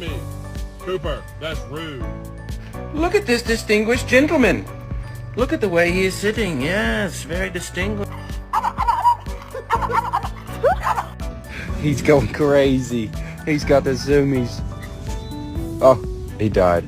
me. Cooper, that's rude. Look at this distinguished gentleman. Look at the way he is sitting. Yes, very distinguished. He's going crazy. He's got the zoomies. Oh, he died.